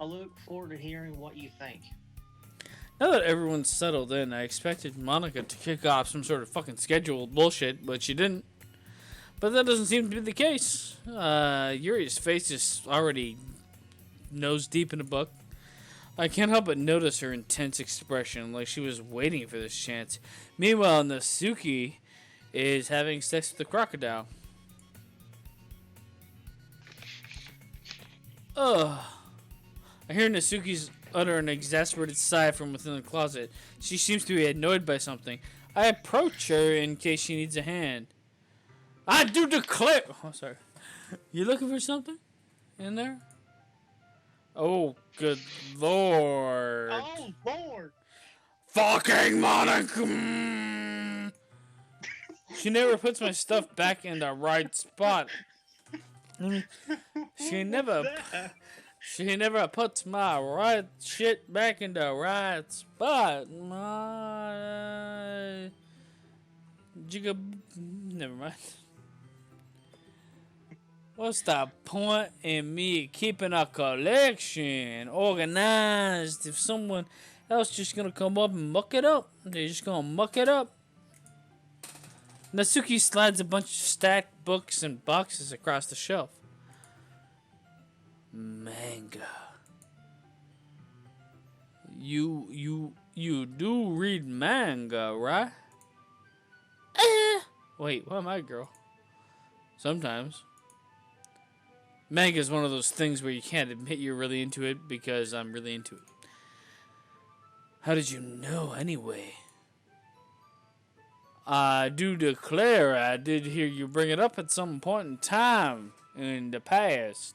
I look forward to hearing what you think. Now that everyone's settled in, I expected Monica to kick off some sort of fucking scheduled bullshit, but she didn't. But that doesn't seem to be the case. Yuri's face is already nose deep in a book. I can't help but notice her intense expression, like she was waiting for this chance. Meanwhile, Natsuki is having sex with the crocodile. Ugh. I hear Natsuki's utter an exasperated sigh from within the closet. She seems to be annoyed by something. I approach her in case she needs a hand. I do declare... Oh, sorry. You looking for something in there? Oh, good lord. Oh, Lord! Fucking Monica! She never puts my stuff back in the right spot. She never puts my right shit back in the right spot. My jigga, never mind. What's the point in me keeping a collection organized if someone else just gonna come up and muck it up? They're just gonna muck it up. Natsuki slides a bunch of stacked books and boxes across the shelf. Manga. You do read manga, right? Wait, what am I, girl? Sometimes. Manga is one of those things where you can't admit you're really into it because I'm really into it. How did you know anyway? I do declare I did hear you bring it up at some point in time in the past.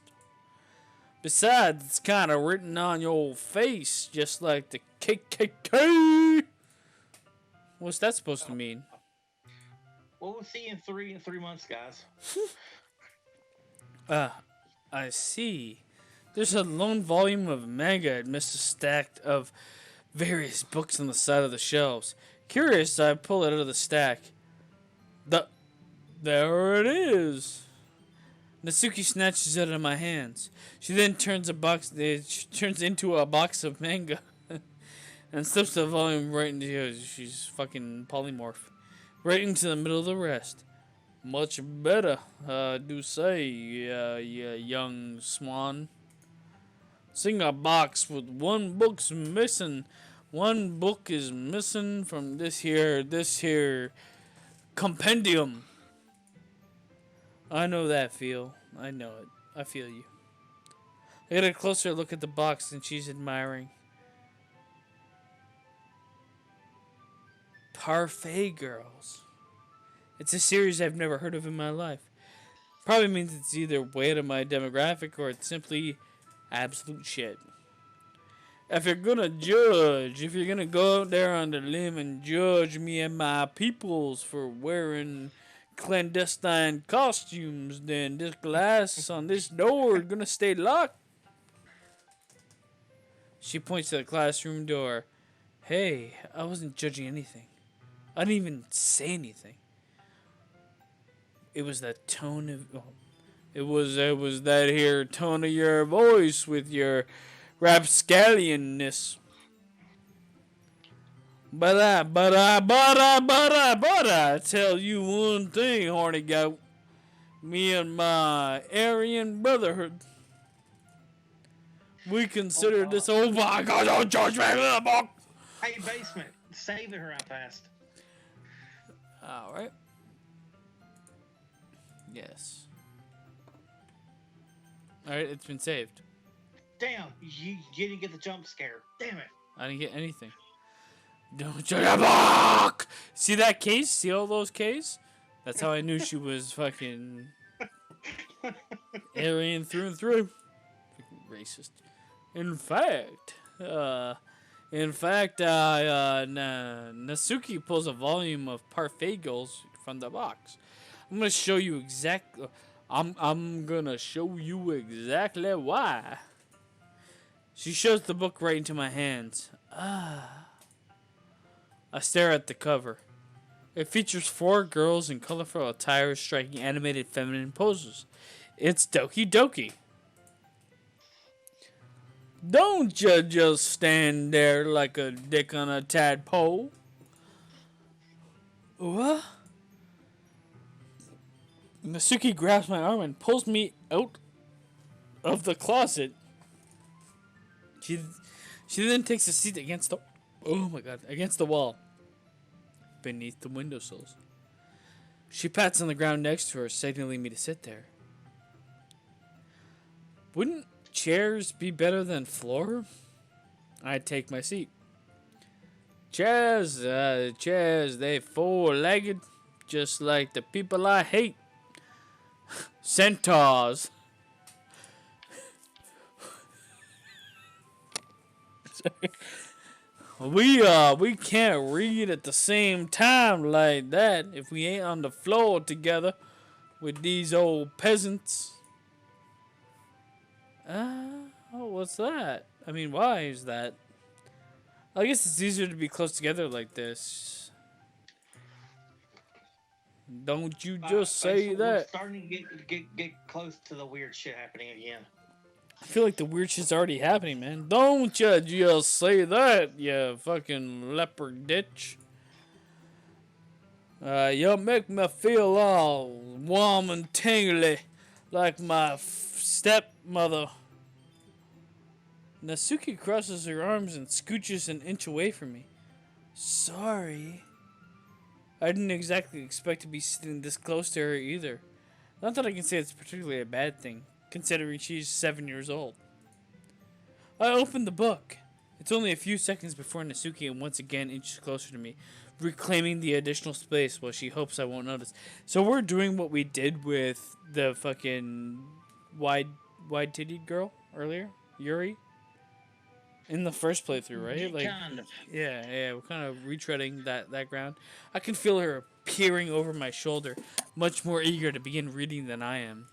Besides, it's kind of written on your face, just like the KKK. What's that supposed to mean? Well, we'll see you in 3 months, guys. I see. There's a lone volume of manga amidst a stack of various books on the side of the shelves. Curious, I pull it out of the stack. There it is. Natsuki snatches it out of my hands. She then turns into a box of manga and slips the volume right into. She's fucking polymorph, right into the middle of the rest. Much better, do say, young swan. Sing a box with one book's missing. One book is missing from this here compendium. I know that feel. I know it. I feel you. I get a closer look at the box and she's admiring. Parfait Girls. It's a series I've never heard of in my life. Probably means it's either way out of my demographic or it's simply absolute shit. If you're gonna go out there on the limb and judge me and my peoples for wearing clandestine costumes, then this glass on this door is gonna stay locked. She points to the classroom door. Hey, I wasn't judging anything. I didn't even say anything. It was that tone of... It was that here tone of your voice with your rapscallionness. But I tell you one thing, Horny Goat. Me and my Aryan Brotherhood, we consider this... Oh my God, don't judge me in the book! Hey, basement, save her out fast. Alright. Yes. Alright, it's been saved. Damn, you didn't get the jump scare. Damn it. I didn't get anything. Don't judge a book! See that case? See all those Ks? That's how I knew she was fucking alien through and through. Fucking racist. In fact, Natsuki pulls a volume of Parfait Girls from the box. I'm gonna show you exactly. I'm gonna show you exactly why. She shows the book right into my hands. I stare at the cover. It features 4 girls in colorful attire striking animated feminine poses. It's Doki Doki. Don't you just stand there like a dick on a tadpole. What? Natsuki grabs my arm and pulls me out of the closet. She then takes a seat against the wall beneath the windowsills. She pats on the ground next to her, signaling me to sit there. Wouldn't chairs be better than floor? I take my seat. Chairs, they four-legged, just like the people I hate. Centaurs. We can't read at the same time like that if we ain't on the floor together with these old peasants. What's that? I mean, why is that? I guess it's easier to be close together like this. Don't you just say that? We're starting to get close to the weird shit happening again. I feel like the weird shit's already happening, man. Don't you just say that, you fucking leopard ditch. You make me feel all warm and tingly like my stepmother. Natsuki crosses her arms and scooches an inch away from me. Sorry. I didn't exactly expect to be sitting this close to her either. Not that I can say it's particularly a bad thing, considering she's 7 years old. I opened the book. It's only a few seconds before Natsuki once again inches closer to me, reclaiming the additional space while she hopes I won't notice. So we're doing what we did with the fucking wide-titted girl earlier, Yuri. In the first playthrough, right? Like, kind of. Yeah, we're kind of retreading that ground. I can feel her peering over my shoulder, much more eager to begin reading than I am.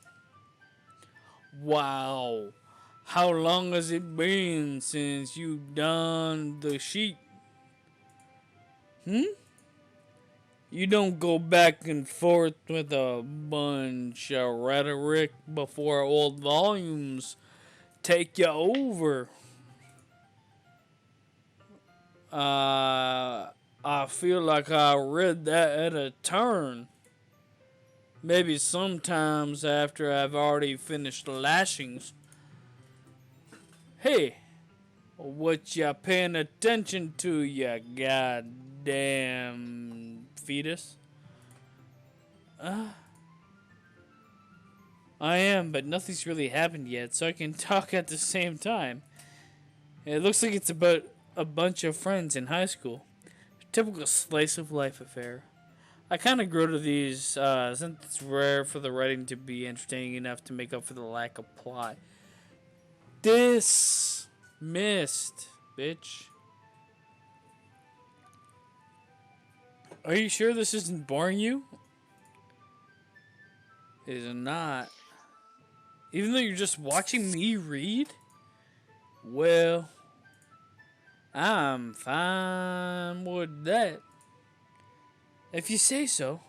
Wow. How long has it been since you've done the sheet? You don't go back and forth with a bunch of rhetoric before old volumes take you over. I feel like I read that at a turn. Maybe sometimes after I've already finished the lashings. Hey, what you paying attention to, you goddamn fetus? I am, but nothing's really happened yet, so I can talk at the same time. It looks like it's about a bunch of friends in high school. Typical slice of life affair. I kind of grew to these since it's rare for the writing to be entertaining enough to make up for the lack of plot. Dismissed, bitch. Are you sure this isn't boring you? It is not. Even though you're just watching me read? Well, I'm fine with that. If you say so.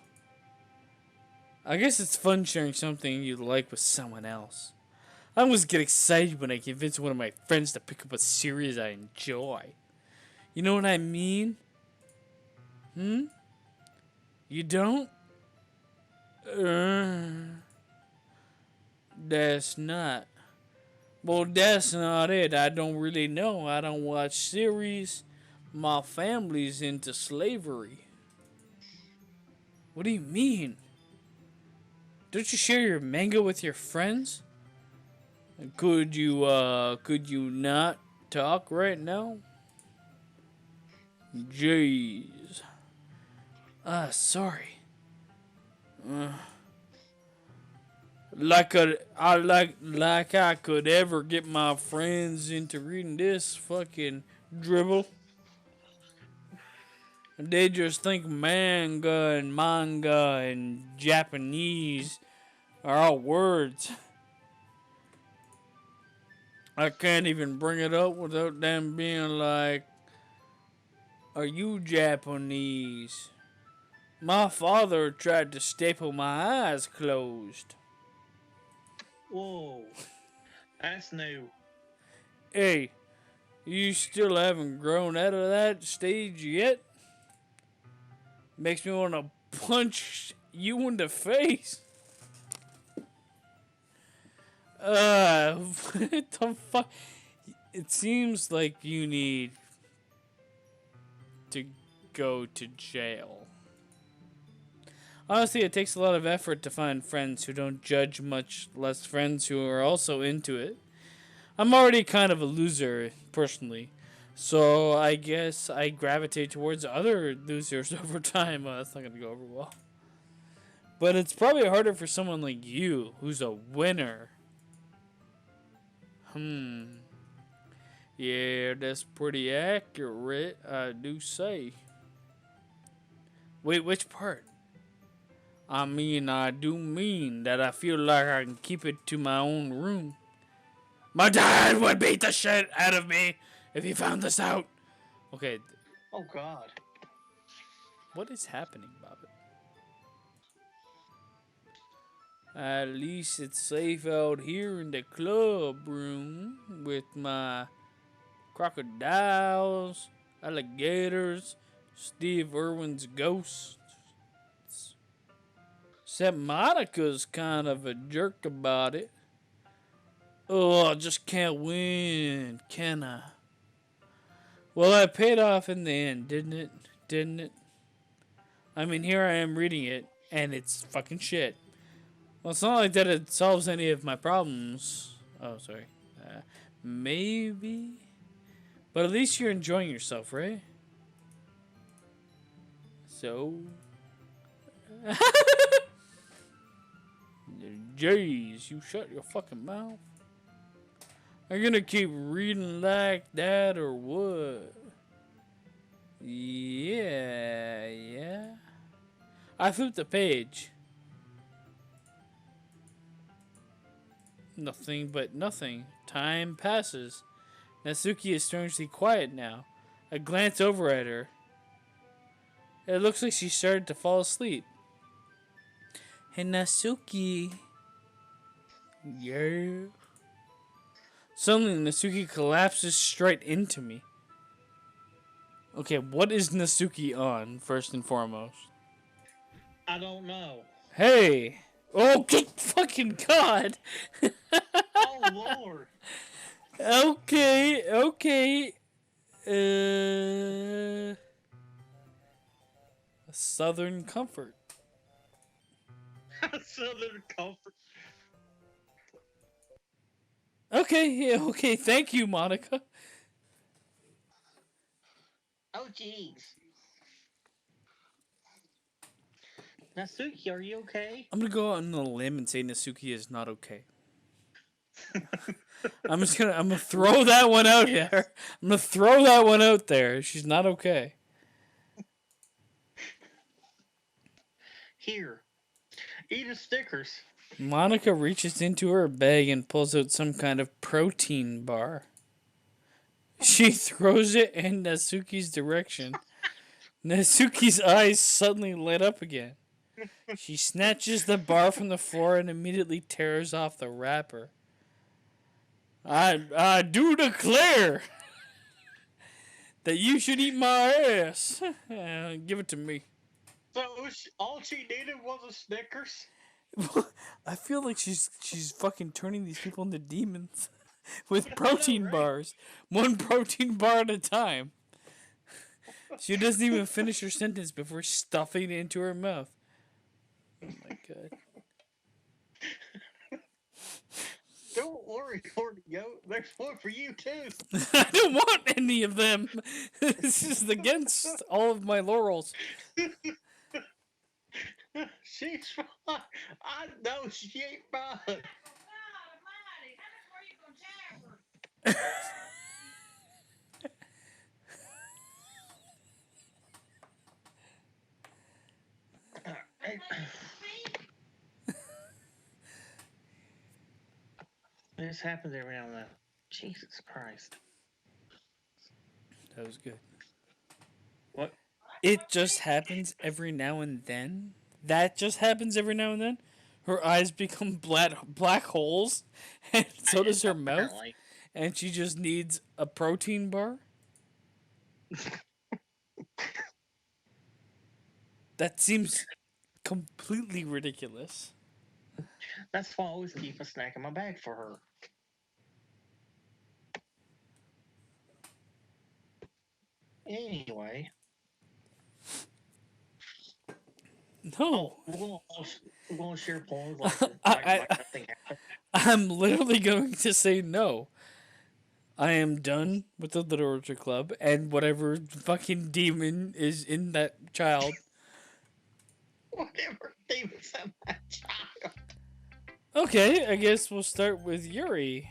I guess it's fun sharing something you like with someone else. I always get excited when I convince one of my friends to pick up a series I enjoy. You know what I mean? You don't? That's not. Well, that's not it. I don't really know. I don't watch series. My family's into slavery. What do you mean? Don't you share your manga with your friends? Could you not talk right now? Jeez. Sorry. Like I could ever get my friends into reading this fucking dribble. They just think manga and Japanese are all words. I can't even bring it up without them being like, "Are you Japanese?" My father tried to staple my eyes closed. Whoa. That's new. Hey, You still haven't grown out of that stage yet? Makes me want to punch you in the face. What the fuck? It seems like you need to go to jail. Honestly, it takes a lot of effort to find friends who don't judge, much less friends who are also into it. I'm already kind of a loser, personally. So I guess I gravitate towards other losers over time. That's not going to go over well. But it's probably harder for someone like you, who's a winner. Yeah, that's pretty accurate, I do say. Wait, which part? I mean, I do mean that I feel like I can keep it to my own room. My dad would beat the shit out of me if he found this out. Okay. Oh, God. What is happening, Bobbit? At least it's safe out here in the club room with my crocodiles, alligators, Steve Irwin's ghosts. Except Monica's kind of a jerk about it. Oh, I just can't win, can I? Well, I paid off in the end, didn't it? Didn't it? I mean, here I am reading it, and it's fucking shit. Well, it's not like that it solves any of my problems. Oh, sorry. Maybe? But at least you're enjoying yourself, right? So? Jeez, you shut your fucking mouth. Are you gonna keep reading like that or what? Yeah. I flipped the page. Nothing but nothing. Time passes. Natsuki is strangely quiet now. I glance over at her. It looks like she started to fall asleep. Hey, Natsuki. Yeah. Suddenly, Natsuki collapses straight into me. Okay, what is Natsuki on, first and foremost? I don't know. Hey! Oh, good fucking God! Oh, Lord. Okay. Southern Comfort. Southern Comfort. Okay, thank you, Monica. Oh, jeez. Natsuki, are you okay? I'm gonna go out on a limb and say Natsuki is not okay. I'm gonna throw that one out there. I'm gonna throw that one out there. She's not okay. Here. Eat a Snickers. Monica reaches into her bag and pulls out some kind of protein bar. She throws it in Natsuki's direction. Natsuki's eyes suddenly light up again. She snatches the bar from the floor and immediately tears off the wrapper. I do declare that you should eat my ass. Give it to me. So all she needed was a Snickers? I feel like she's fucking turning these people into demons with protein bars. One protein bar at a time. She doesn't even finish her sentence before stuffing it into her mouth. Oh my God. Don't worry, Horny Goat. There's one for you, too. I don't want any of them. This is against all of my laurels. She's fine. I know she ain't fine. God almighty, how much more you gonna charge her? This happens every now and then. Jesus Christ. That was good. What? It just happens every now and then? That just happens every now and then? Her eyes become black holes, and so does her mouth. Apparently. and she just needs a protein bar? That seems completely ridiculous. That's why I always keep a snack in my bag for her. Anyway, No. oh, we're gonna share poems like I, I nothing happened. I'm literally going to say no. I am done with the literature club and whatever fucking demon is in that child. Whatever demons in that child. Okay, I guess we'll start with Yuri.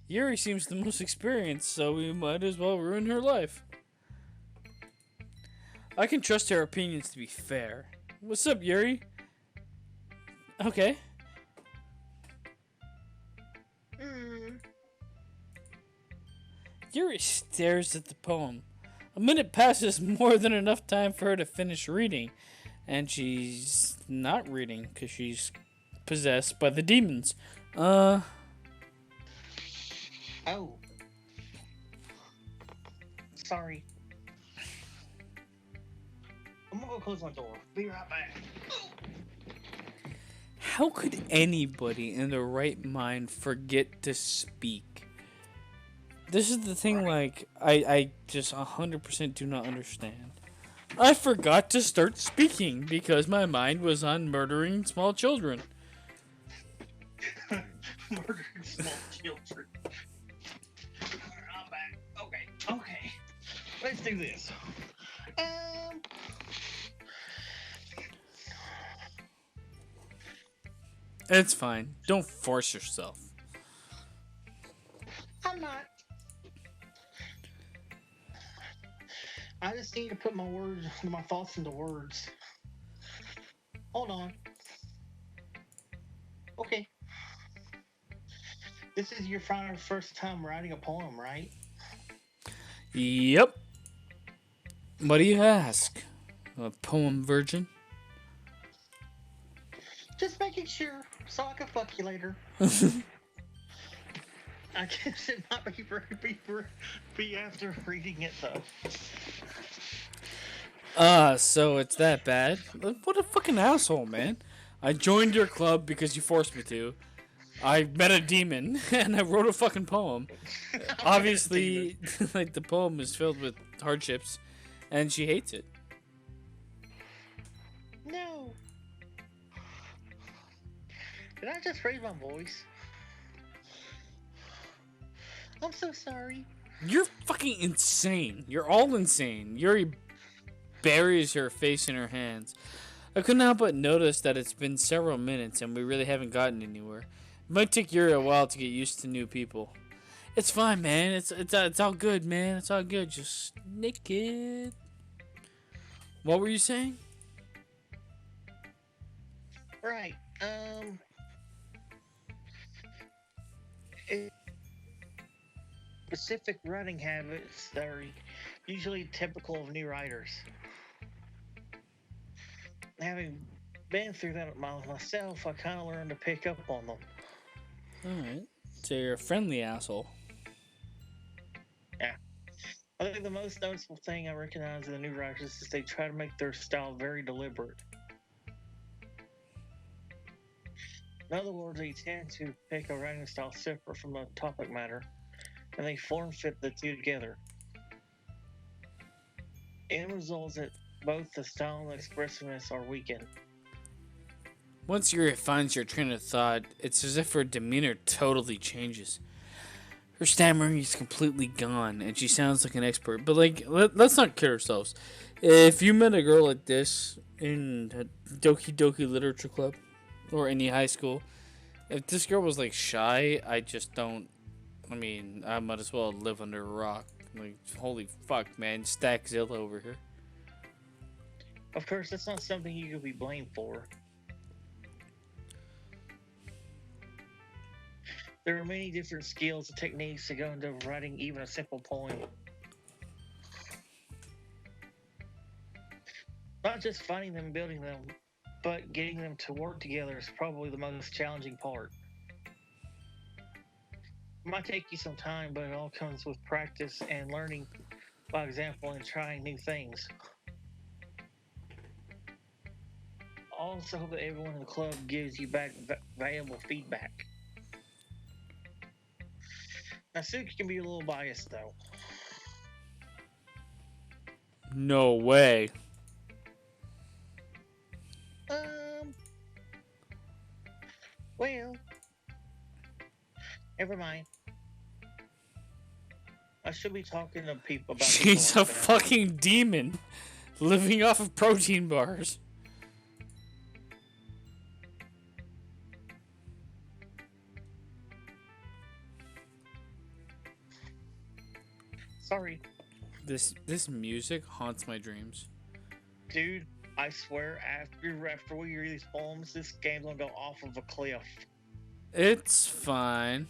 Yuri seems the most experienced, so we might as well ruin her life. I can trust her opinions to be fair. What's up, Yuri? Okay. Hmm. Yuri stares at the poem. A minute passes, more than enough time for her to finish reading, and she's not reading because she's possessed by the demons. Oh. Sorry. I'm gonna go close my door. Be right back. How could anybody in their right mind forget to speak? This is the thing, like, I just 100% do not understand. I forgot to start speaking because my mind was on murdering small children. Murdering small children. I'm back. Okay. Let's do this. It's fine. Don't force yourself. I'm not. I just need to put my thoughts into words. Hold on. Okay. This is your first time writing a poem, right? Yep. What do you ask? A poem virgin? Just making sure, so I can fuck you later. I guess it might be after reading it though. So it's that bad? What a fucking asshole, man. I joined your club because you forced me to. I met a demon and I wrote a fucking poem. Obviously, like the poem is filled with hardships and she hates it. No. Did I just raise my voice? I'm so sorry. You're fucking insane. You're all insane. Yuri buries her face in her hands. I couldn't help but notice that it's been several minutes and we really haven't gotten anywhere. It might take Yuri a while to get used to new people. It's fine, man. It's all good, man. It's all good. Just naked. What were you saying? Right. Specific writing habits that are usually typical of new writers. Having been through that myself, I kind of learned to pick up on them. Alright. So you're a friendly asshole. Yeah. I think the most noticeable thing I recognize in the new writers is they try to make their style very deliberate. In other words, they tend to pick a writing style separate from the topic matter, and they form fit the two together. End result is that both the style and expressiveness are weakened. Once Yuri finds your train of thought, it's as if her demeanor totally changes. Her stammering is completely gone, and she sounds like an expert. But, like, let's not kid ourselves. If you met a girl like this in a Doki Doki Literature Club or any high school, if this girl was, like, shy, I just don't. I mean, I might as well live under a rock. Like, holy fuck, man. Stackzilla over here. Of course, that's not something you could be blamed for. There are many different skills and techniques that go into writing even a simple poem. Not just finding them and building them, but getting them to work together is probably the most challenging part. It might take you some time, but it all comes with practice and learning by example and trying new things. I also hope that everyone in the club gives you back valuable feedback. Now, Suki can be a little biased, though. No way. Um, well, never mind. I should be talking to people about people She's a like that. fucking demon living off of protein bars. Sorry, This music haunts my dreams. dude. I swear, after we read these poems, this game's gonna go off of a cliff. It's fine.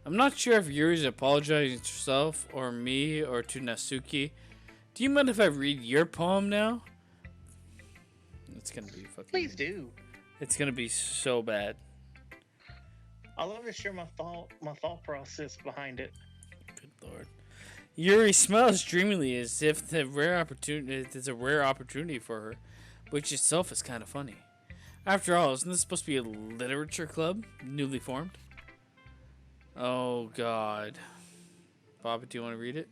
I'm not sure if Yuri's apologizing to herself or me or to Natsuki. Do you mind if I read your poem now? It's gonna be fucking. Please do. It's gonna be so bad. I love to share my thought process behind it. Good lord. Yuri smiles dreamily as if there's a rare opportunity for her, which itself is kind of funny. After all, isn't this supposed to be a literature club, newly formed? Oh god. Bobby, do you want to read it?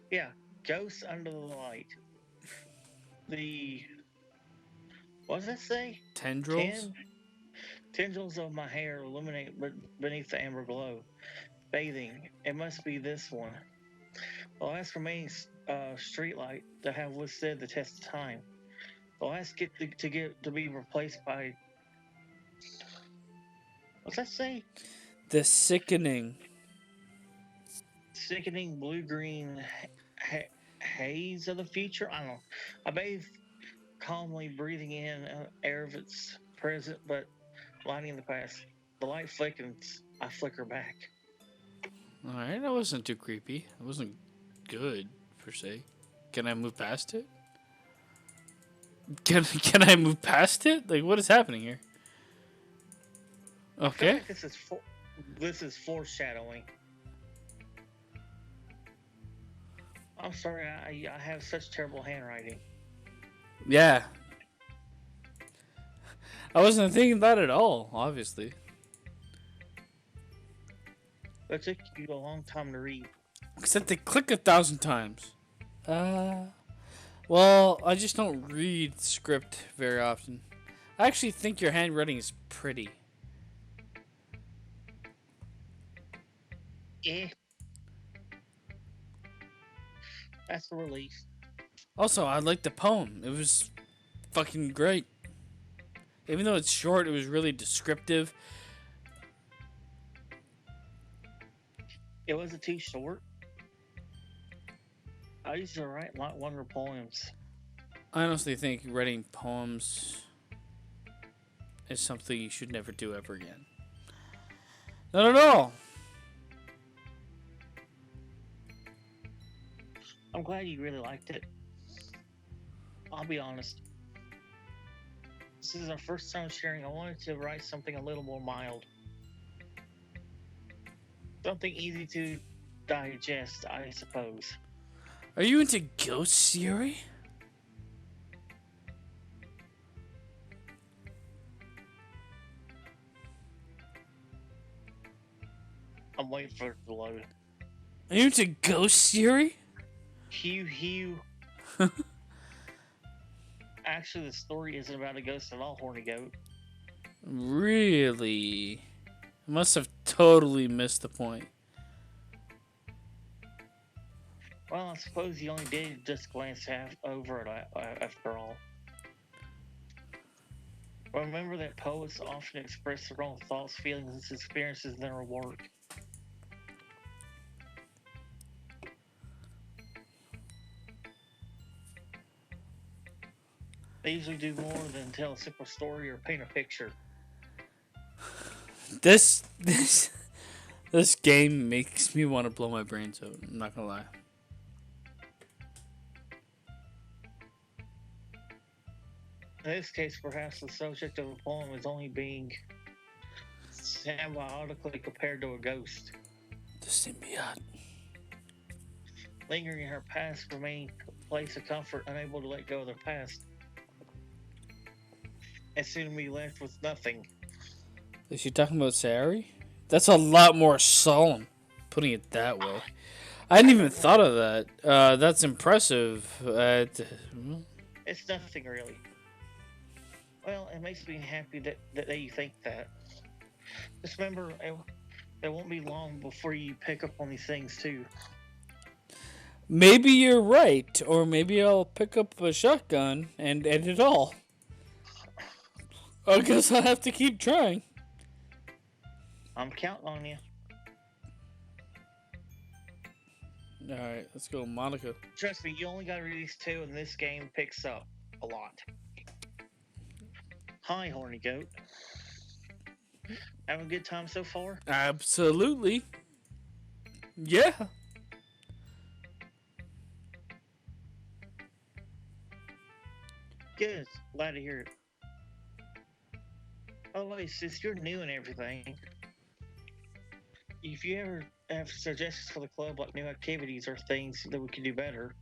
Yeah, ghosts under the light. What does that say? Tendrils? Tendrils of my hair illuminate beneath the amber glow. Bathing. It must be this one. The last remaining streetlight that have withstood the test of time. The last to be replaced by. What's that say? The sickening. Sickening blue-green haze of the future. I don't know. I bathe calmly, breathing in air of its present, but lighting the past. The light flickers. I flicker back. Alright, that wasn't too creepy. It wasn't good, per se. Can I move past it? Can I move past it? Like, what is happening here? I feel Okay. like this is foreshadowing. I'm sorry, I have such terrible handwriting. Yeah. I wasn't thinking that at all, obviously. It took you a long time to read. Except they click 1,000 times. Well, I just don't read script very often. I actually think your handwriting is pretty. Yeah. That's a relief. Also, I liked the poem. It was fucking great. Even though it's short, it was really descriptive. It wasn't too short. I used to write longer poems. I honestly think writing poems is something you should never do ever again. Not at all. I'm glad you really liked it. I'll be honest. This is our first time sharing. I wanted to write something a little more mild. Something easy to digest, I suppose. Are you into ghosts, Yuri? I'm waiting for it to load. Are you into ghosts, Yuri? Hugh. Actually, the story isn't about a ghost at all, Horny Goat. Really? I must have totally missed the point. Well, I suppose you only did just glance over it after all. Remember that poets often express their own thoughts, feelings, and experiences in their work. They usually do more than tell a simple story or paint a picture. This game makes me want to blow my brains out. I'm not gonna lie. In this case, perhaps the subject of a poem is only being symbiotically compared to a ghost. The symbiote. Lingering in her past, remaining a place of comfort, unable to let go of their past, and soon be left with nothing. Is she talking about Sayori? That's a lot more solemn, putting it that way. I hadn't even thought of that. That's impressive. It's nothing really. Well, it makes me happy that you think that. Just remember, it won't be long before you pick up on these things too. Maybe you're right, or maybe I'll pick up a shotgun and end it all. I guess I'll have to keep trying. I'm counting on you. Alright, let's go, Monica. Trust me, you only got to read these two, and this game picks up a lot. Hi, Horny Goat. Having a good time so far? Absolutely. Yeah. Good. Glad to hear it. Oh, wait, since you're new and everything, if you ever have suggestions for the club, like new activities or things that we could do better,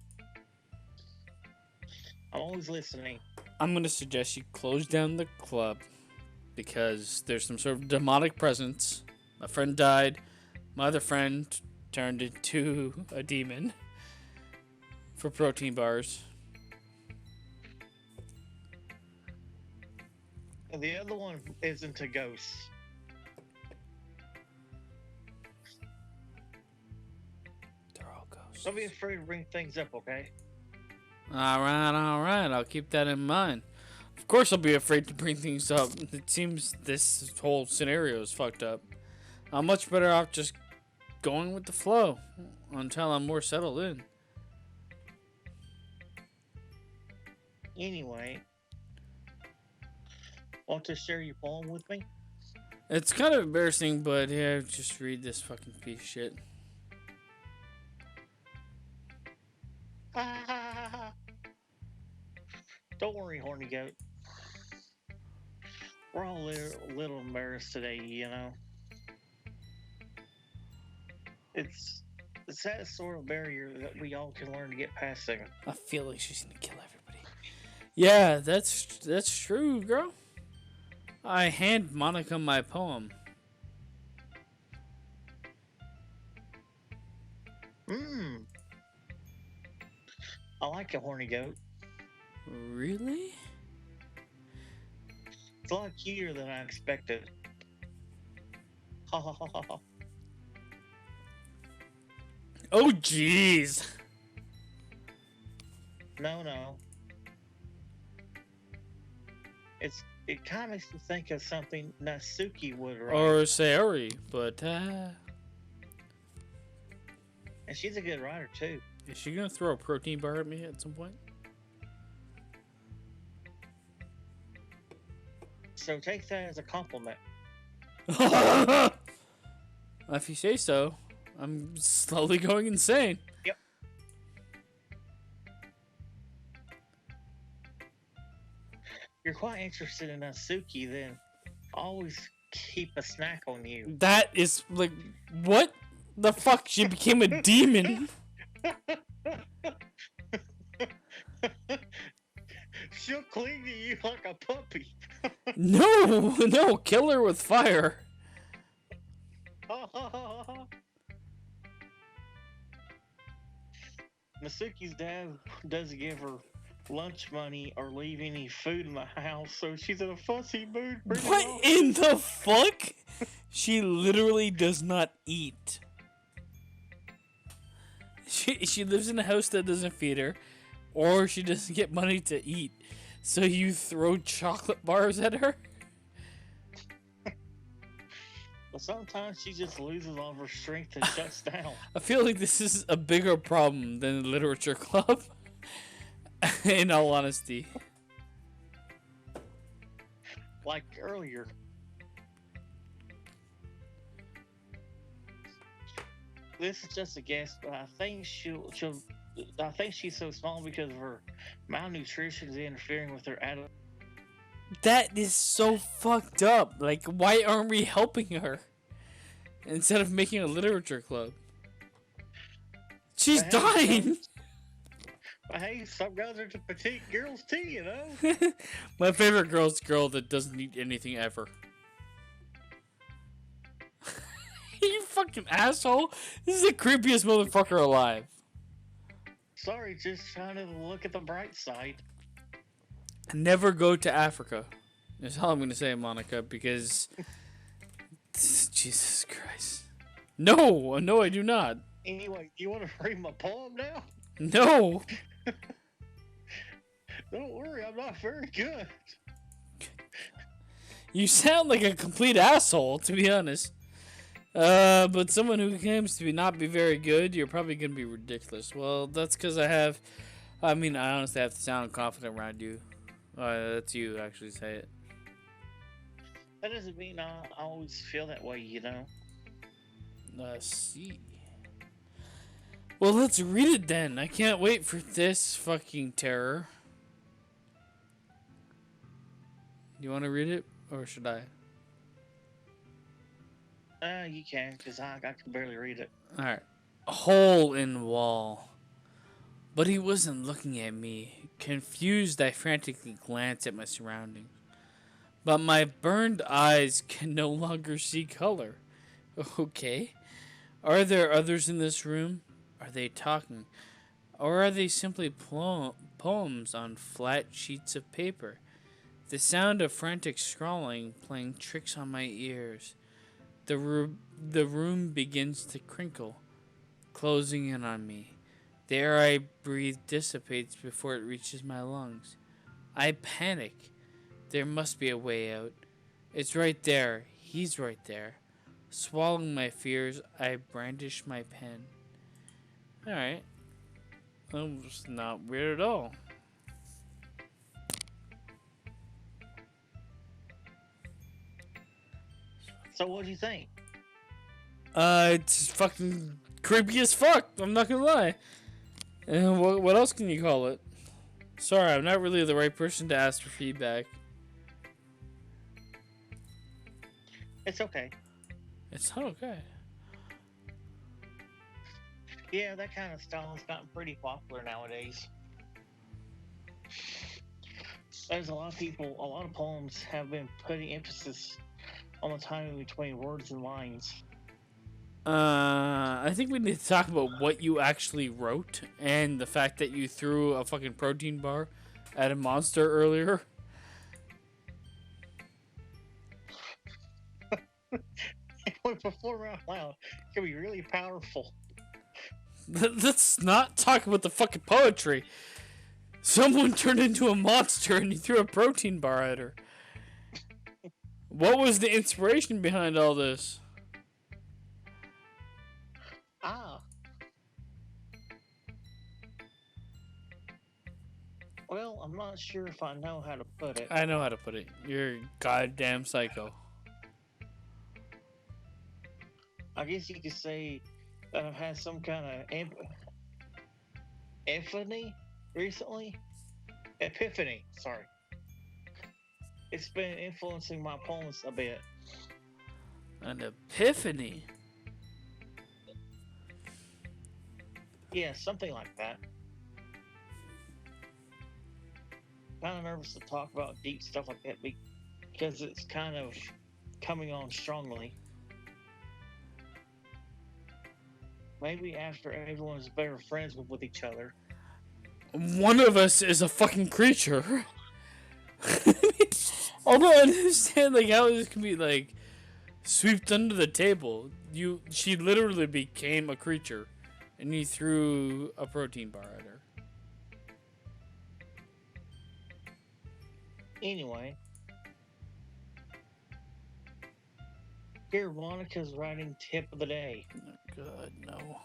I'm always listening. I'm going to suggest you close down the club because there's some sort of demonic presence. My friend died. My other friend turned into a demon for protein bars. And the other one isn't a ghost. They're all ghosts. Don't be afraid to bring things up, okay? All right. I'll keep that in mind. Of course, I'll be afraid to bring things up. It seems this whole scenario is fucked up. I'm much better off just going with the flow until I'm more settled in. Anyway, want to share your poem with me? It's kind of embarrassing, but yeah, just read this fucking piece of shit. Don't worry, Horny Goat. We're all a little embarrassed today, you know. It's that sort of barrier that we all can learn to get past. I feel like she's gonna kill everybody. Yeah, that's true, girl. I hand Monica my poem. I like a Horny Goat. Really? It's a lot cuter than I expected. Ha ha ha ha ha. Oh, jeez. No. It kind of makes me think of something Natsuki would write. Or Sayori, but And she's a good writer too. is she gonna throw a protein bar at me at some point? So take that as a compliment. If you say so. I'm slowly going insane. Yep. You're quite interested in Natsuki, then always keep a snack on you. That is like, what the fuck? She became a demon. She'll cling to you like a puppy. No, kill her with fire. Natsuki's dad doesn't give her lunch money or leave any food in the house, so she's in a fussy mood. What in the fuck? She literally does not eat. She lives in a house that doesn't feed her, or she doesn't get money to eat. So you throw chocolate bars at her? But sometimes she just loses all of her strength and shuts down. I feel like this is a bigger problem than the literature club. In all honesty. Like earlier. This is just a guess, but I think I think she's so small because of her malnutrition is interfering with her That is so fucked up. Like, why aren't we helping her instead of making a literature club? She's But hey, dying. some guys are just petite girls too, you know. My favorite girl's girl that doesn't eat anything ever. You fucking asshole. This is the creepiest motherfucker alive. Sorry, just trying to look at the bright side. Never go to Africa. That's all I'm going to say, Monica, because... Jesus Christ. No, I do not. Anyway, you want to read my poem now? No. Don't worry, I'm not very good. You sound like a complete asshole, to be honest. But someone who claims to not be very good, you're probably going to be ridiculous. Well, that's because I honestly have to sound confident around you. That's you, actually, say it. That doesn't mean I always feel that way, you know. See. Well, let's read it then. I can't wait for this fucking terror. You want to read it, or should I? You can, because I can barely read it. Alright. Hole in wall. But he wasn't looking at me. Confused, I frantically glanced at my surroundings. But my burned eyes can no longer see color. Okay. Are there others in this room? Are they talking? Or are they simply poems on flat sheets of paper? The sound of frantic scrawling playing tricks on my ears. The room begins to crinkle, closing in on me. The air I breathe dissipates before it reaches my lungs. I panic. There must be a way out. It's right there. He's right there. Swallowing my fears, I brandish my pen. Alright. That was not weird at all. So what do you think? It's fucking creepy as fuck. I'm not gonna lie. And what else can you call it? Sorry, I'm not really the right person to ask for feedback. It's okay. It's not okay. Yeah, that kind of style has gotten pretty popular nowadays. There's a lot of poems have been putting emphasis on the timing between words and lines. I think we need to talk about what you actually wrote and the fact that you threw a fucking protein bar at a monster earlier. When performed out loud, it can be really powerful. Let's not talk about the fucking poetry. Someone turned into a monster and you threw a protein bar at her. What was the inspiration behind all this? Well, I'm not sure if I know how to put it. I know how to put it. You're goddamn psycho. I guess you could say that I've had some kind of epiphany recently. Epiphany, sorry. It's been influencing my poems a bit. An epiphany? Yeah, something like that. Kind of nervous to talk about deep stuff like that because it's kind of coming on strongly. Maybe after everyone's better friends with each other. One of us is a fucking creature. I don't understand how this can be swept under the table. She literally became a creature, and you threw a protein bar at her. Anyway, here Monica's writing tip of the day. Oh, God, no.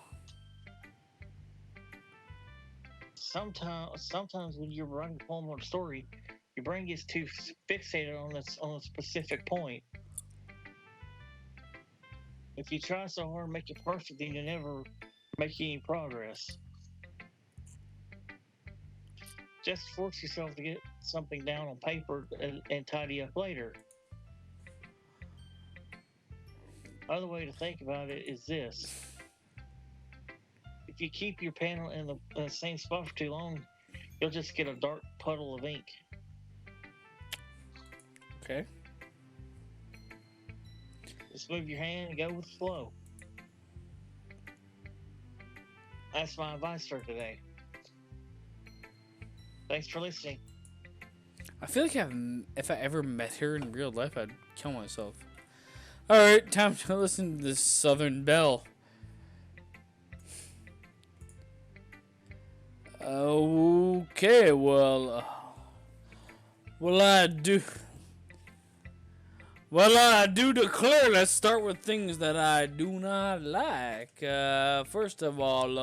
Sometimes when you're writing a poem or a story, your brain gets too fixated on a specific point. If you try so hard to make it perfect, then you never make any progress. Just force yourself to get something down on paper and tidy up later. Other way to think about it is this: if you keep your pen in the same spot for too long, you'll just get a dark puddle of ink. Okay. Just move your hand and go with the flow. That's my advice for today. Thanks for listening. I feel like if I ever met her in real life, I'd kill myself. Alright, time to listen to this Southern Belle. Okay, well, I do declare, let's start with things that I do not like. First of all,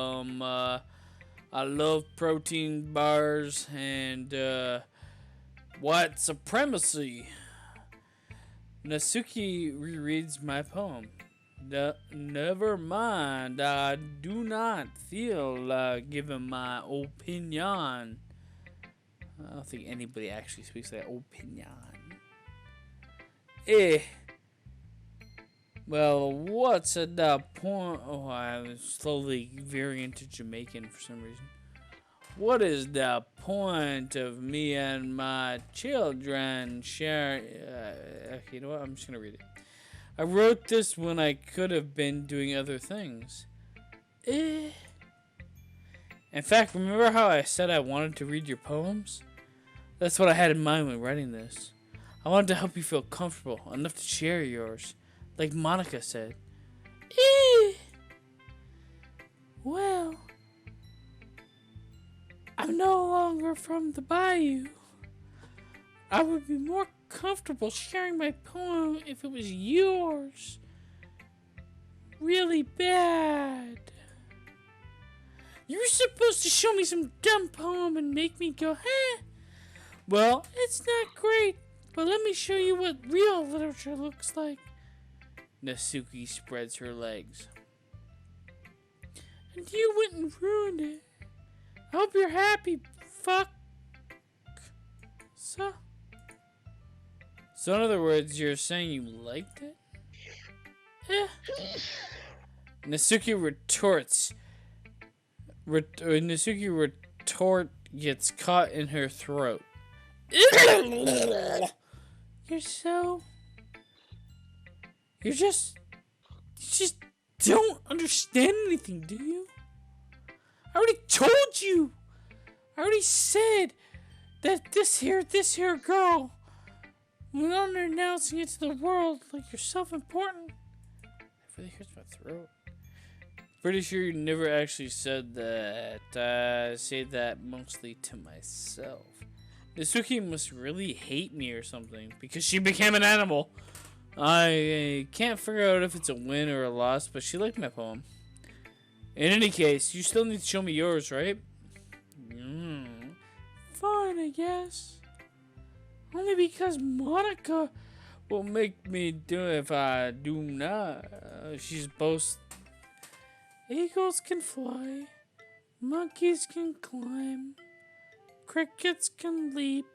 I love protein bars and white supremacy. Natsuki rereads my poem. Never mind, I do not feel like giving my opinion. I don't think anybody actually speaks that opinion. Well, what's the point? Oh, I was slowly veering into Jamaican for some reason. What is the point of me and my children sharing? Okay, you know what? I'm just gonna read it. I wrote this when I could have been doing other things. In fact, remember how I said I wanted to read your poems? That's what I had in mind when writing this. I wanted to help you feel comfortable enough to share yours, like Monica said. Well, I'm no longer from the bayou. I would be more comfortable sharing my poem if it was yours. Really bad. You were supposed to show me some dumb poem and make me go, huh? Well, it's not great, but let me show you what real literature looks like. Natsuki spreads her legs. And you went and ruined it. I hope you're happy, fuck. So in other words, you're saying you liked it? Natsuki retorts. Natsuki retort gets caught in her throat. You just don't understand anything, do you? I already told you. I already said that this here girl, when announcing it to the world like you're self-important. That really hurts my throat. Pretty sure you never actually said that. I say that mostly to myself. Natsuki must really hate me or something because she became an animal. I can't figure out if it's a win or a loss, but she liked my poem. In any case, you still need to show me yours, right? Fine, I guess. Only because Monica will make me do it if I do not. She's both. Eagles can fly. Monkeys can climb. Crickets can leap.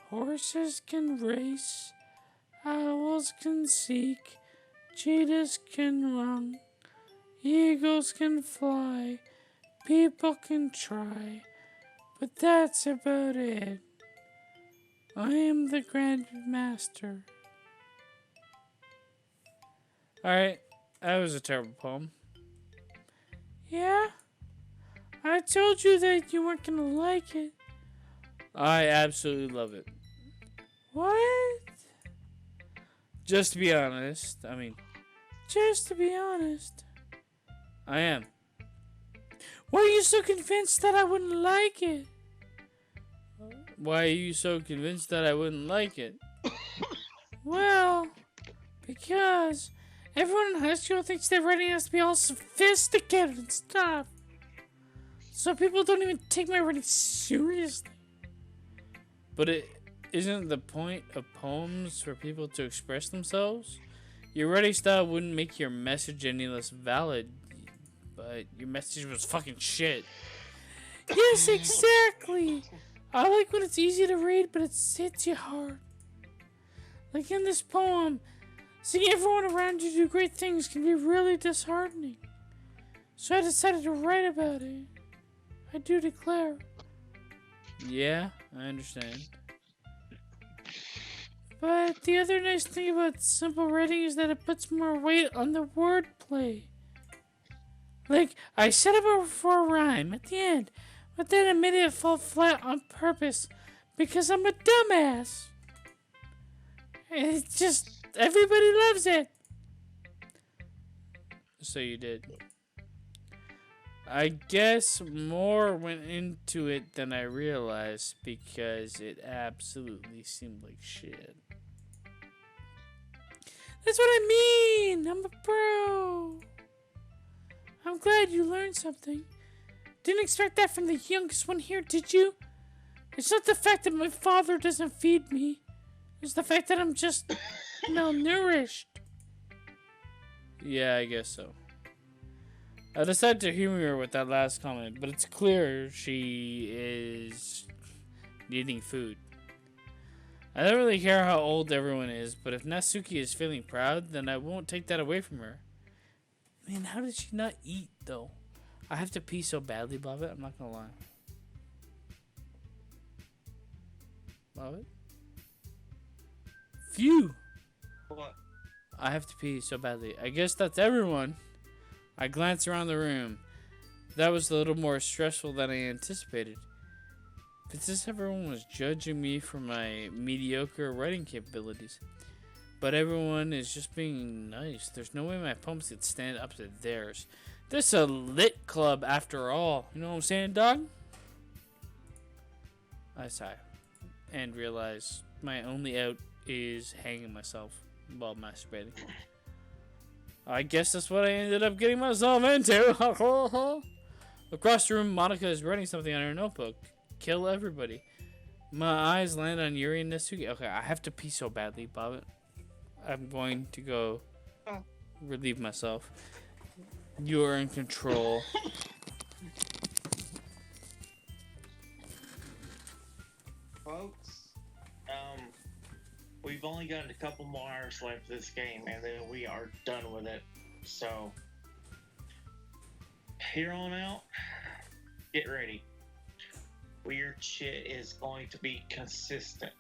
Horses can race. Owls can seek. Cheetahs can run. Eagles can fly. People can try. But that's about it. I am the Grand Master. Alright, that was a terrible poem. Yeah? I told you that you weren't gonna like it. I absolutely love it. What? Just to be honest, I am. Why are you so convinced that I wouldn't like it? Why are you so convinced that I wouldn't like it? Well, because everyone in high school thinks their writing has to be all sophisticated and stuff. So people don't even take my writing seriously. But it isn't the point of poems for people to express themselves. Your writing style wouldn't make your message any less valid, but your message was fucking shit. Yes, exactly. I like when it's easy to read, but it hits you hard. Like in this poem, seeing everyone around you do great things can be really disheartening. So I decided to write about it. I do declare. Yeah, I understand. But the other nice thing about simple writing is that it puts more weight on the wordplay. Like, I set up for a rhyme at the end, but then I made it fall flat on purpose because I'm a dumbass. It's just, everybody loves it. So you did. I guess more went into it than I realized because it absolutely seemed like shit. That's what I mean! I'm a pro! I'm glad you learned something. Didn't expect that from the youngest one here, did you? It's not the fact that my father doesn't feed me. It's the fact that I'm just malnourished. Yeah, I guess so. I decided to humor her with that last comment, but it's clear she is needing food. I don't really care how old everyone is, but if Natsuki is feeling proud, then I won't take that away from her. Man, how did she not eat, though? I have to pee so badly, Bobbit. I'm not gonna lie. Bobbit? Phew! What? I have to pee so badly. I guess that's everyone. I glanced around the room. That was a little more stressful than I anticipated. But since everyone was judging me for my mediocre writing capabilities. But everyone is just being nice. There's no way my poems could stand up to theirs. This is a lit club after all. You know what I'm saying, dog? I sigh. And realize my only out is hanging myself while masturbating. I guess that's what I ended up getting myself into. Across the room, Monica is writing something on her notebook. Kill everybody. My eyes land on Yuri and Natsuki. Okay, I have to pee so badly, Bobbit. I'm going to go relieve myself. You're in control. Folks, we've only got a couple more hours left of this game, and then we are done with it. So, here on out, get ready. Weird shit is going to be consistent.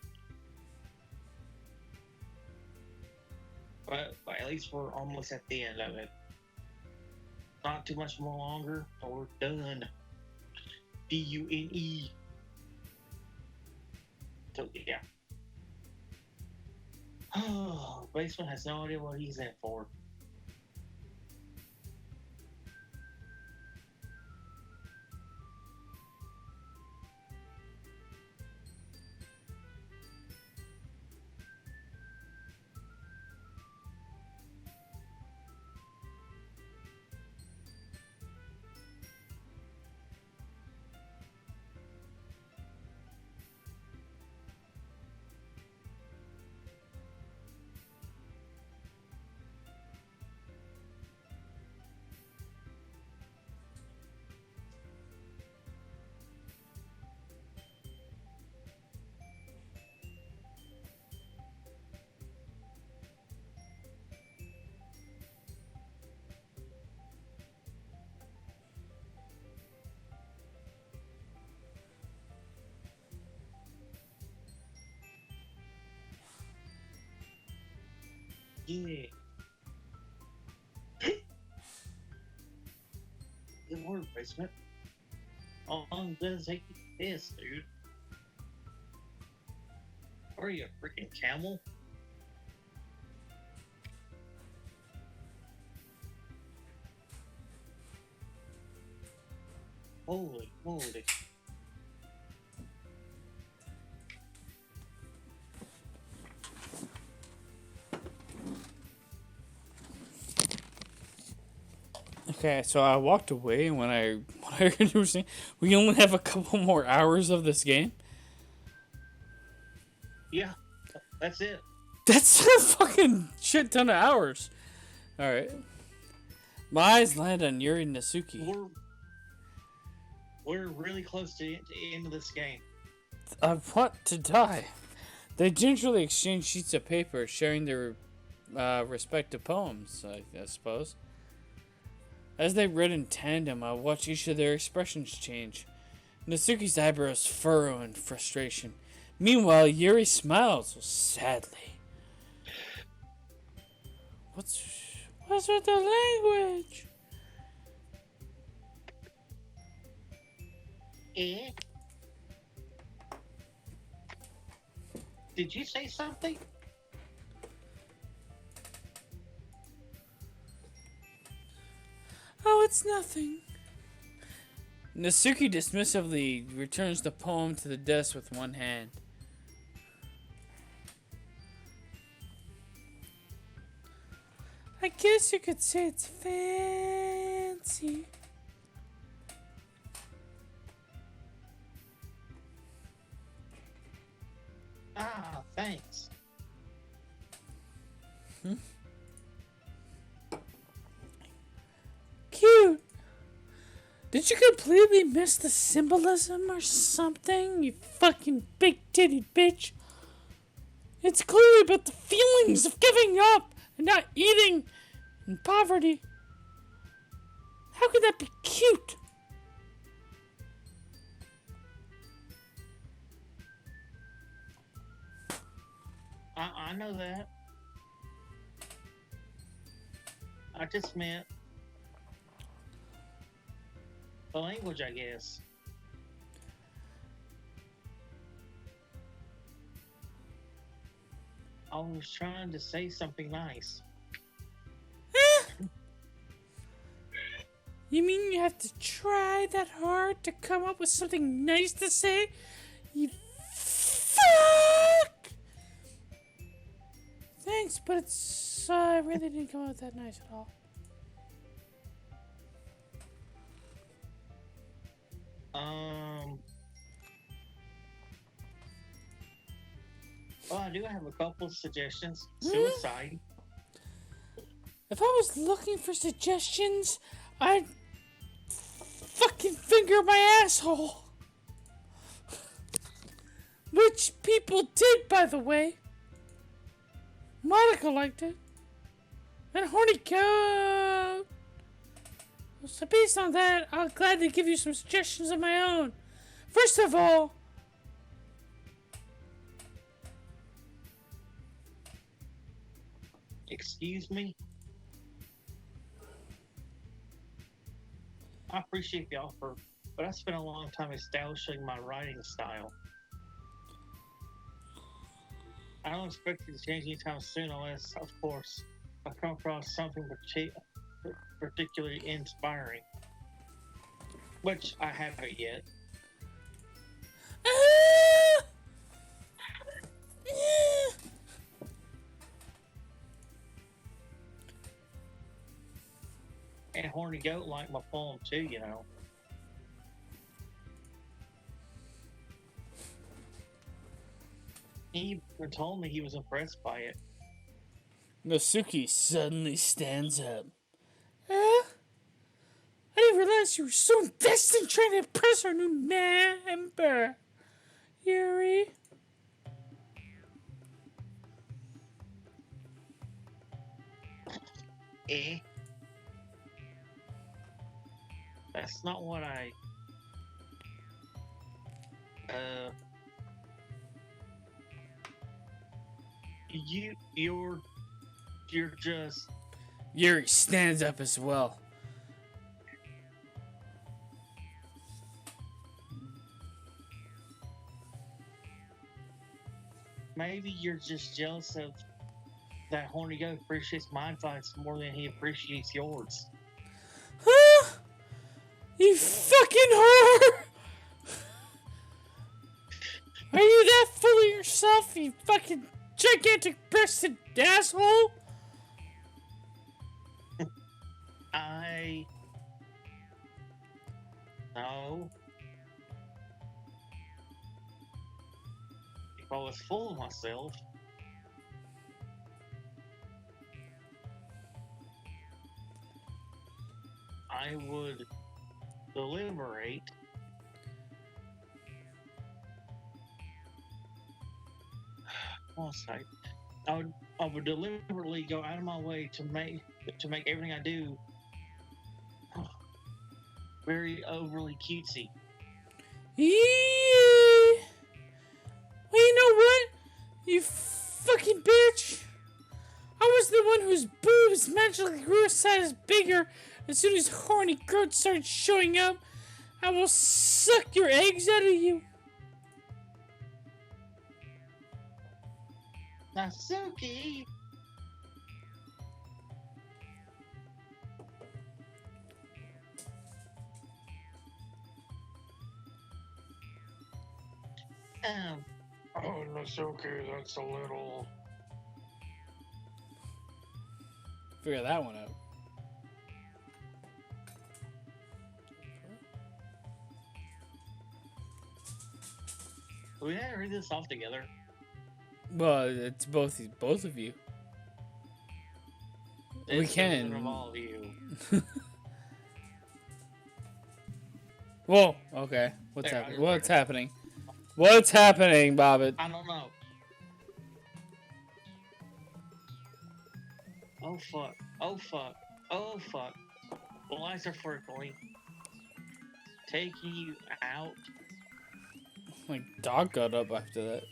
But at least we're almost at the end of it. Not too much more longer, and we're done. D-U-N-E. So, yeah. Oh, Basement has no idea what he's in for. Yeah. Good work, Basement. How long does it take you to piss, dude? Are you a freaking camel? Holy moly. Okay, so I walked away, and when I heard you were saying we only have a couple more hours of this game. Yeah, that's it. That's a fucking shit ton of hours. All right. My eyes land on Yuri and Natsuki. We're really close to the end of this game. I want to die. They gingerly exchange sheets of paper, sharing their respective poems, I suppose. As they read in tandem, I watch each of their expressions change. Natsuki's eyebrows furrow in frustration. Meanwhile, Yuri smiles sadly. What's with the language? Eh? Did you say something? Oh, it's nothing. Natsuki dismissively returns the poem to the desk with one hand. I guess you could say it's fancy. Ah, thanks. Cute. Did you completely miss the symbolism or something, you fucking big-titted bitch? It's clearly about the feelings of giving up and not eating and poverty. How could that be cute? I know that. I just meant the language, I guess. I was trying to say something nice. You mean you have to try that hard to come up with something nice to say? You fuck! Thanks, but it's really didn't come out that nice at all. Well, I do have a couple suggestions. Suicide. If I was looking for suggestions, I'd fucking finger my asshole. Which people did, by the way. Monica liked it. And Horny Goat. So based on that, I'll gladly give you some suggestions of my own. First of all, Excuse me? I appreciate the offer, but I spent a long time establishing my writing style. I don't expect it to change anytime soon unless, of course, I come across something particularly inspiring. Which I haven't yet. And Horny Goat liked my poem too, you know. He even told me he was impressed by it. Natsuki suddenly stands up. I didn't realize you were so invested in trying to impress our new member, Yuri. Eh? That's not what I... You're just... Yuri stands up as well. Maybe you're just jealous of that Horny Goat appreciates my advice more than he appreciates yours. Huh? You fucking whore! Are you that full of yourself, you fucking gigantic breasted asshole? No. If I was full of myself, I would deliberate site. I would deliberately go out of my way to make everything I do very overly cutesy. Yeah. Well, you know what? You fucking bitch. I was the one whose boobs magically grew a size bigger as soon as Horny Goat started showing up. I will suck your eggs out of you. Natsuki! Oh, Natsuki, that's a little... Figure that one out. We didn't read this off together. Well, it's both of you. We It's can. Of all of you. Whoa. Okay. What's There, happening? What's happening? What's happening, Bobbit? I don't know. Oh fuck. Oh fuck. Oh fuck. The lights are flickering. Taking you out. My dog got up after that.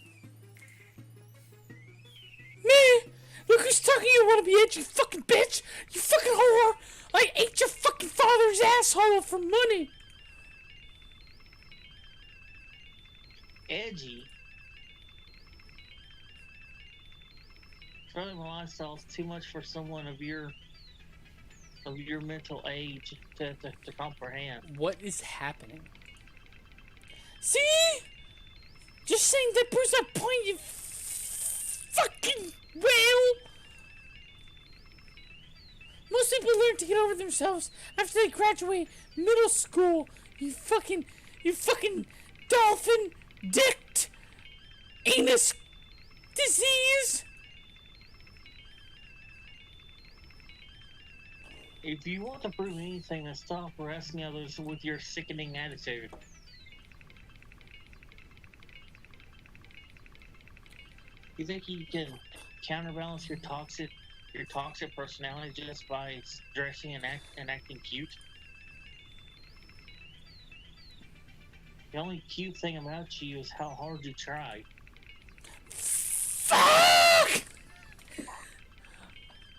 Me? Look who's talking, you wanna be edgy fucking bitch! You fucking whore! I ate your fucking father's asshole for money! Edgy. Throwing my lifestyle's too much for someone of your mental age to comprehend. What is happening? See? Just saying that proves that point, you fucking whale! Most people learn to get over themselves after they graduate middle school. You fucking dolphin dicked anus disease. If you want to prove anything, then stop harassing others with your sickening attitude. You think you can counterbalance your toxic personality just by dressing and acting cute? The only cute thing about you is how hard you try. Fuck!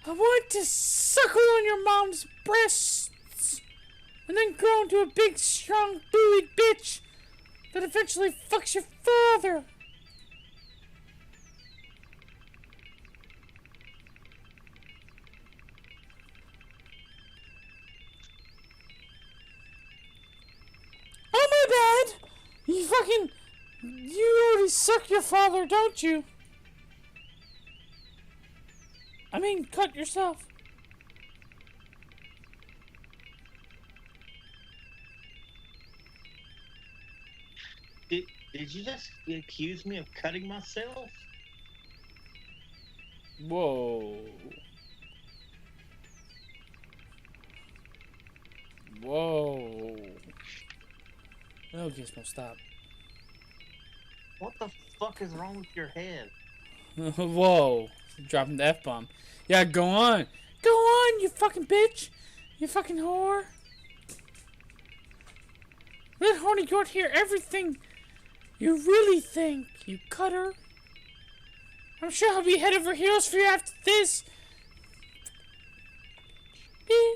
I want to suckle on your mom's breasts and then grow into a big, strong, buoyed bitch that eventually fucks your father. Oh, my bad! You already suck your father, don't you? I mean, cut yourself. Did you just accuse me of cutting myself? Whoa. Whoa. No, Gizmo, stop. What the fuck is wrong with your head? Whoa. Dropping the F-bomb. Yeah, go on. Go on, you fucking bitch. You fucking whore. Let Horny Goat hear everything you really think, you cutter. I'm sure he'll be head over heels for you after this. Bitch.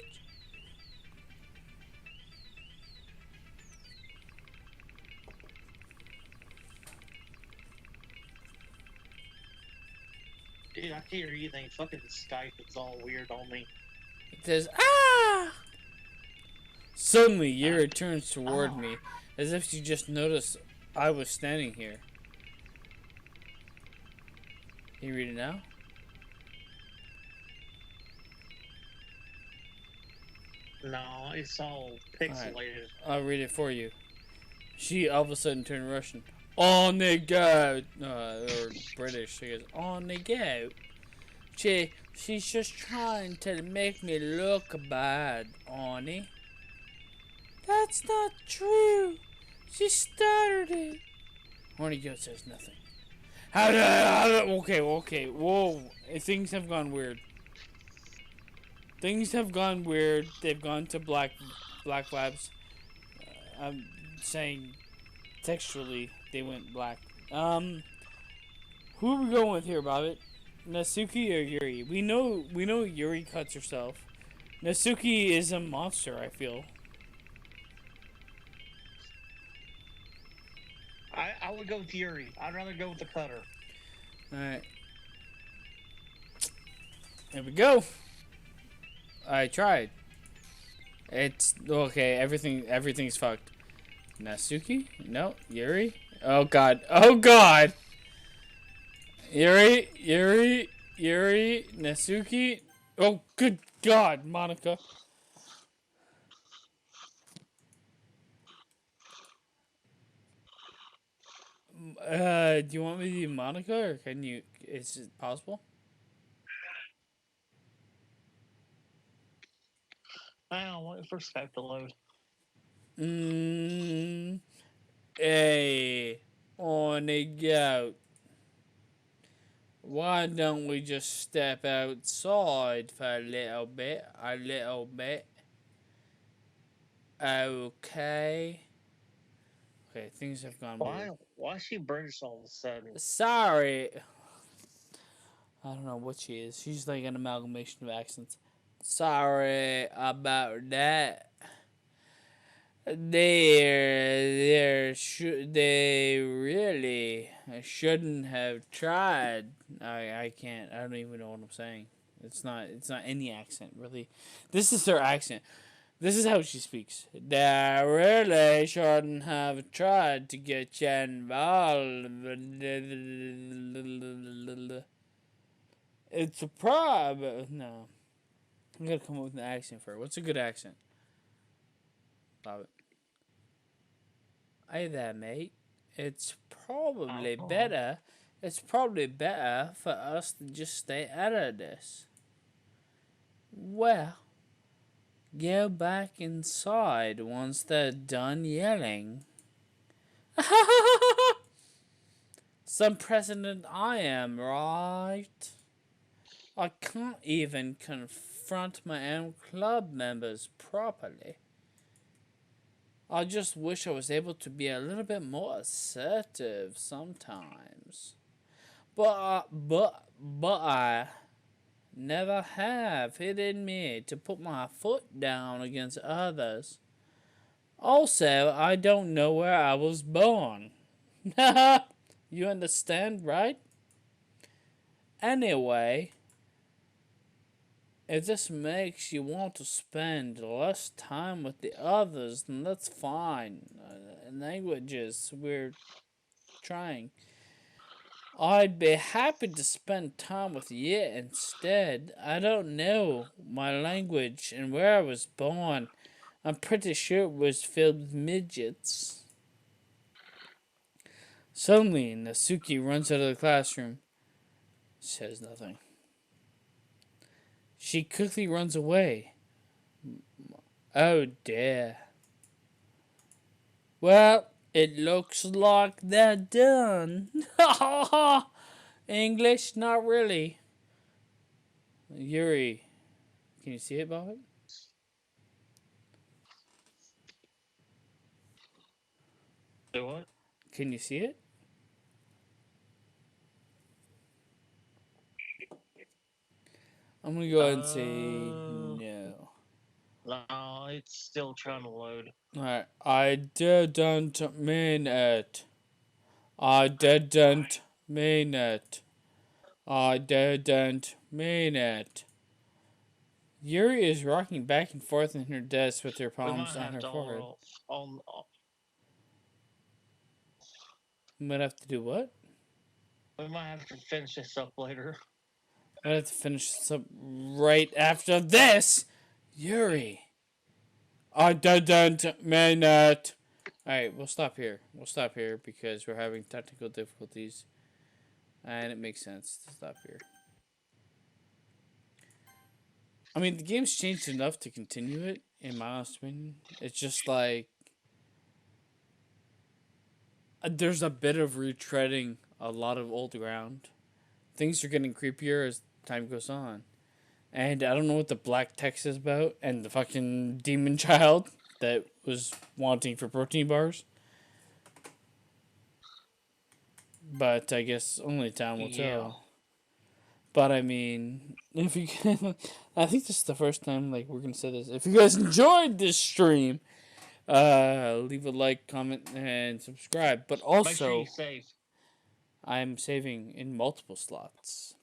Dude, I can't hear anything. Fucking Skype is all weird on me. It says, ah! Suddenly, Yura turns toward me, as if she just noticed I was standing here. You read it now? No, it's all pixelated. Right. I'll read it for you. She all of a sudden turned Russian. On the go! Or British. She goes, on the go. She's just trying to make me look bad, Arnie. That's not true. She started it. Horny Goat says nothing. Okay. Whoa. Things have gone weird. Things have gone weird. They've gone to black vibes. I'm saying textually they went black. Who are we going with here, Bobbit? Natsuki or Yuri? We know Yuri cuts herself. Natsuki is a monster, I feel. I would go with Yuri. I'd rather go with the cutter. Alright. Here we go. I tried. It's okay, everything's fucked. Natsuki? No. Yuri? Oh god. Oh god! Yuri? Natsuki? Oh good god, Monica. Do you want me to do Monica or can you is it possible? I'll wait for Skype to load. Hey, Horny Goat. Why don't we just step outside for a little bit? Okay. Okay, things have gone weird. Why is she British all of a sudden? Sorry. I don't know what she is. She's like an amalgamation of accents. Sorry about that. They really shouldn't have tried. I can't. I don't even know what I'm saying. It's not any accent really. This is her accent. This is how she speaks. They really shouldn't have tried to get you involved. It's a problem. No. I'm gonna come up with an accent for her. What's a good accent? Bob it. Hey there, mate. It's probably better. It's probably better for us to just stay out of this. Well, go back inside once they're done yelling. Some president I am, right? I can't even confront my own club members properly. I just wish I was able to be a little bit more assertive sometimes. But I never have it in me to put my foot down against others. Also, I don't know where I was born. You understand, right? Anyway, if this makes you want to spend less time with the others, then that's fine. Languages, we're trying. I'd be happy to spend time with you instead. I don't know my language and where I was born. I'm pretty sure it was filled with midgets. Suddenly, Natsuki runs out of the classroom. Says nothing. She quickly runs away. Oh dear. Well, it looks like they're done. English? Not really. Yuri. Can you see it, Bob? Do what? Can you see it? I'm gonna go ahead and say no. No, it's still trying to load. Alright. I didn't mean it. I didn't mean it. I didn't mean it. Yuri is rocking back and forth in her desk with her palms on her forehead. We might have to do what? We might have to finish this up later. I have to finish this up right after this. Yuri. I didn't mean it. Alright, we'll stop here. We'll stop here because we're having technical difficulties. And it makes sense to stop here. I mean, the game's changed enough to continue it, in my honest opinion. It's just like... there's a bit of retreading a lot of old ground. Things are getting creepier as time goes on. And I don't know what the black text is about, and the fucking demon child that was wanting for protein bars. But I guess only time will Yeah. tell. But I mean, if you can, I think this is the first time like we're gonna say this. If you guys enjoyed this stream, leave a like, comment, and subscribe. But Make sure also, you save. I'm saving in multiple slots.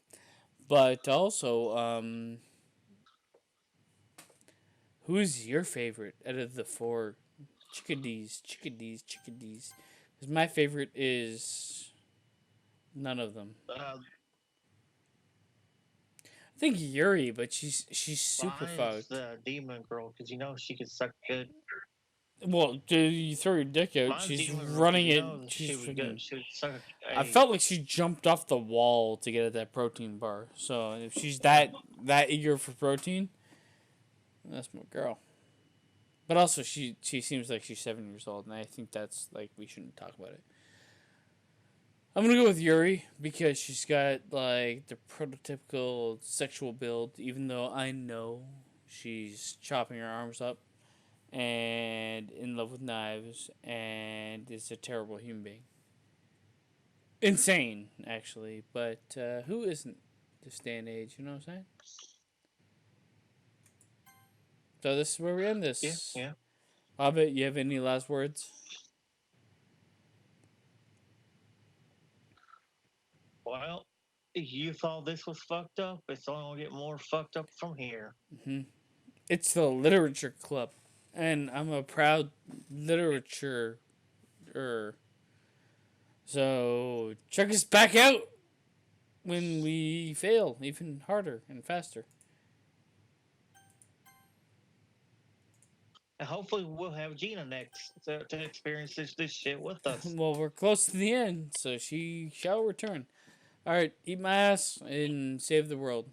But also, who's your favorite out of the four chickadees? Because my favorite is none of them. I think Yuri, but she's super Mine's fucked. the demon girl because she could suck good. Well, dude, you throw your dick out. Mine's She's demon girl 'cause running it. she She's would freaking. she would suck. I felt like she jumped off the wall to get at that protein bar. So if she's that eager for protein, that's my girl. But also, she seems like she's 7 years old, and I think that's like we shouldn't talk about it. I'm gonna go with Yuri because she's got like the prototypical sexual build, even though I know she's chopping her arms up and in love with knives and is a terrible human being. Insane, actually, but who isn't this day and age? You know what I'm saying? So this is where we end this. Yeah. Hobbit, you have any last words? Well, you thought this was fucked up. It's only gonna get more fucked up from here. Mm-hmm. It's the Literature Club, and I'm a proud literature. So check us back out when we fail even harder and faster. And hopefully we'll have Gina next to experience this shit with us. Well, we're close to the end, so she shall return. All right, eat my ass and save the world.